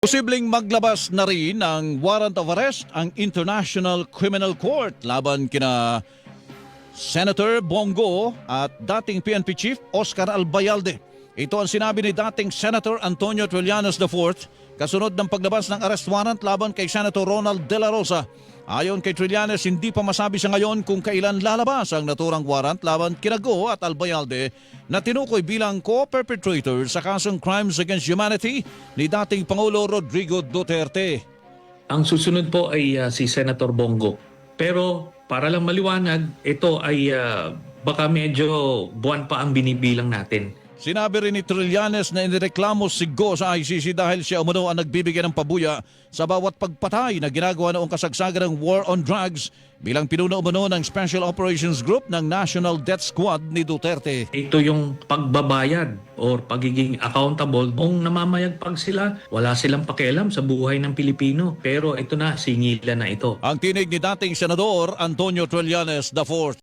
Posibleng maglabas na rin ng warrant of arrest ang International Criminal Court laban kina Senator Bongo at dating PNP Chief Oscar Albayalde. Ito ang sinabi ni dating Senator Antonio Trillanes IV kasunod ng paglabas ng arrest warrant laban kay Senator Ronald De La Rosa. Ayon kay Trillanes, hindi pa masabi sa ngayon kung kailan lalabas ang naturang warrant laban kina Go at Albayalde na tinukoy bilang co-perpetrator sa kasong Crimes Against Humanity ni dating Pangulo Rodrigo Duterte. Ang susunod po ay si Senator Bongo. Pero para lang maliwanag, ito ay baka medyo buwan pa ang binibilang natin. Sinabi rin ni Trillanes na inireklamo si Go sa ICC dahil siya umano ang nagbibigay ng pabuya sa bawat pagpatay na ginagawa noong kasagsagan ng war on drugs bilang pinuno umano ng Special Operations Group ng National Death Squad ni Duterte. Ito yung pagbabayad or pagiging accountable. Kung namamayagpag sila, wala silang pakialam sa buhay ng Pilipino. Pero ito na, singilan na ito. Ang tinig ni dating Senador Antonio Trillanes IV.